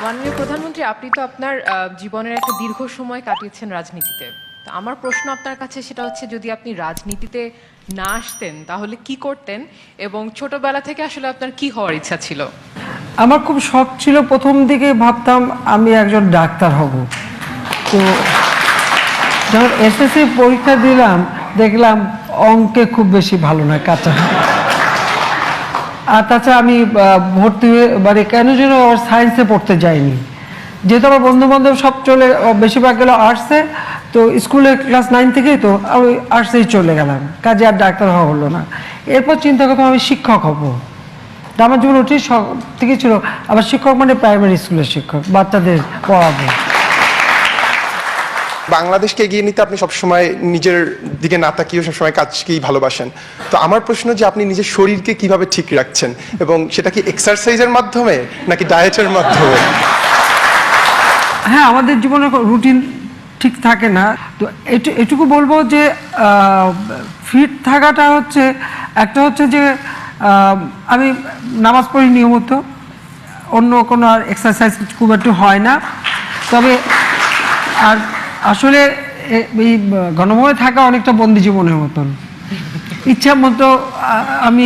মাননীয় প্রধানমন্ত্রী, আপনি তো আপনার জীবনের একটা দীর্ঘ সময় কাটিয়েছেন রাজনীতিতে। তো আমার প্রশ্ন আপনার কাছে সেটা হচ্ছে, যদি আপনি রাজনীতিতে না আসতেন তাহলে কি করতেন, এবং ছোটবেলা থেকে আসলে আপনার কি হওয়ার ইচ্ছা ছিল? আমার খুব শখ ছিল, প্রথম দিকে ভাবতাম আমি একজন ডাক্তার হব। তো যখন এসএসসি পরীক্ষা দিলাম দেখলাম অঙ্কে খুব বেশি ভালো না, কাঁচা। আর তাছাড়া আমি ভর্তি হয়ে মানে কেন যেন সায়েন্সে পড়তে যাইনি, যেহেতু আমার বন্ধু বান্ধব সব বেশিরভাগ গেল আর্টসে। তো স্কুলের ক্লাস 9 থেকেই তো আমি আর্টসেই চলে গেলাম, কাজে আর ডাক্তার হওয়া হলো না। এরপর চিন্তা করতাম আমি শিক্ষক হব। আমার জীবন ওটাই শখ থেকে ছিল। আবার শিক্ষক মানে প্রাইমারি স্কুলের শিক্ষক, বাচ্চাদের পড়াবো। বাংলাদেশকে এগিয়ে নিতে আপনি সবসময় নিজের দিকে না তাকিয়ে সবসময় কাজকেই ভালোবাসেন। তো আমার প্রশ্ন যে আপনি নিজের শরীরকে কিভাবে ঠিক রাখছেন, এবং সেটা কি এক্সারসাইজের মাধ্যমে নাকি ডায়েটের মাধ্যমে? হ্যাঁ, আমাদের জীবনে রুটিন ঠিক থাকে না। তো এটুকু বলবো যে ফিট থাকাটা হচ্ছে একটা হচ্ছে যে আমি নামাজ পড়ি নিয়মিত, অন্য কোনো আর এক্সারসাইজ খুব একটু হয় না। তবে আর আসলে এই গণভবনে থাকা অনেকটা বন্দি জীবনের মতন, ইচ্ছা মতো আমি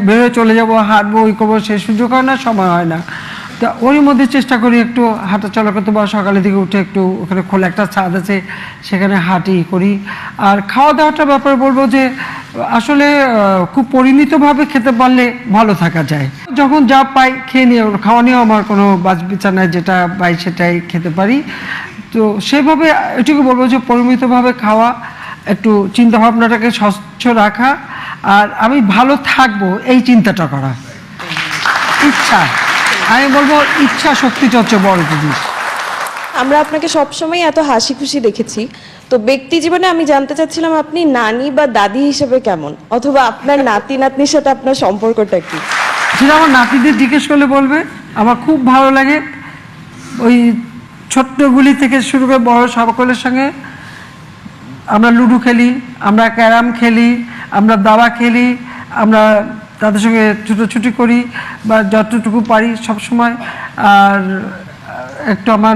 বেরোয় চলে যাব, হাঁটবো, ওই করবো, সে সুযোগ হয় না, সময় হয় না। তা ওরই মধ্যে চেষ্টা করি একটু হাঁটা চলা করতে, বা সকালের দিকে উঠে একটু ওখানে খোলা একটা ছাদ আছে সেখানে হাঁটি করি। আর খাওয়া দাওয়াটার ব্যাপারে বলবো যে আসলে খুব পরিমিতভাবে খেতে পারলে ভালো থাকা যায়। যখন যা পাই খেয়ে নিয়ে, খাওয়া নিয়েও আমার কোনো বাছ বিচার নাই, যেটা পাই সেটাই খেতে পারি। তো সেভাবে এটুকু বলবো যে পরিমিতভাবে খাওয়া, একটু চিন্তাভাবনাটাকে স্বচ্ছ রাখা, আর আমি ভালো থাকবো এই চিন্তাটা করা। ইচ্ছা, আমি বলবো ইচ্ছা শক্তিটা হচ্ছে বড় জিনিস। আমরা আপনাকে সবসময় এত হাসি খুশি দেখেছি, তো ব্যক্তি জীবনে আমি জানতে চাচ্ছিলাম আপনি নানি বা দাদি হিসেবে কেমন, অথবা আপনার নাতি নাতনির সাথে আপনার সম্পর্কটা কি? সেটা আমার নাতিদের জিজ্ঞেস করলে বলবে। আমার খুব ভালো লাগে ওই ছোট্টগুলি থেকে শুরু করে বড় সকলের সঙ্গে আমরা লুডো খেলি, আমরা ক্যারাম খেলি, আমরা দাবা খেলি, আমরা তাদের সঙ্গে ছুটোছুটি করি বা যতটুকু পারি সবসময়। আর একটু আমার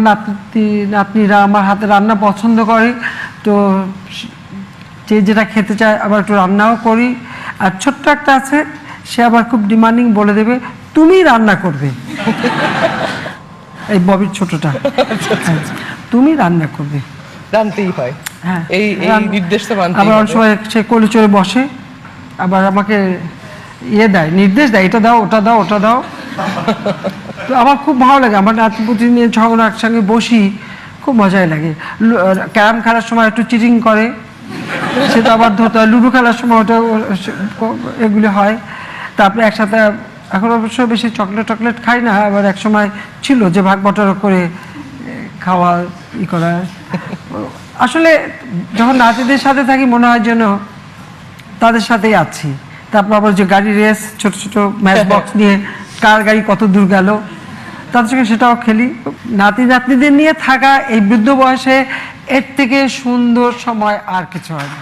নাতনিরা আমার হাতে রান্না পছন্দ করে, তো যে যেটা খেতে চায় আবার একটু রান্নাও করি। আর ছোট্ট একটা আছে, সে আবার খুব ডিমান্ডিং, বলে দেবে তুমি রান্না করবে। এই ববির ছোটটা, তুমি রান্না করবে, জানতেই হয়। হ্যাঁ, এই নির্দেশ তো মানতেই আবার হবে। অনেক সময় সে কোলে চড়ে বসে, আবার আমাকে দেয়, নির্দেশ দেয়, এটা দাও, ওটা দাও, ওটা দাও। তো আমার খুব ভালো লাগে, আমার নাতিপুতি নিয়ে যখন একসঙ্গে বসি খুব মজাই লাগে। ক্যারাম খেলার সময় একটু চিটিং করে, সেটা আবার ধরতে হয়। লুডো খেলার সময় ওটা এগুলি হয়। তারপরে একসাথে, এখন অবশ্য বেশি চকলেট খাই না, আবার এক সময় ছিল যে ভাগ বটরা করে খাওয়া করা। আসলে যখন নাতিদের সাথে থাকি মনে হয় যেন তাদের সাথেই আছি। তারপর আবার যে গাড়ি রেস, ছোট ছোট ম্যাচ বক্স নিয়ে কার গাড়ি কত দূর গেল, তাদের সঙ্গে সেটাও খেলি। নাতিদের নিয়ে থাকা এই বৃদ্ধ বয়সে এর থেকে সুন্দর সময় আর কিছু হয় না।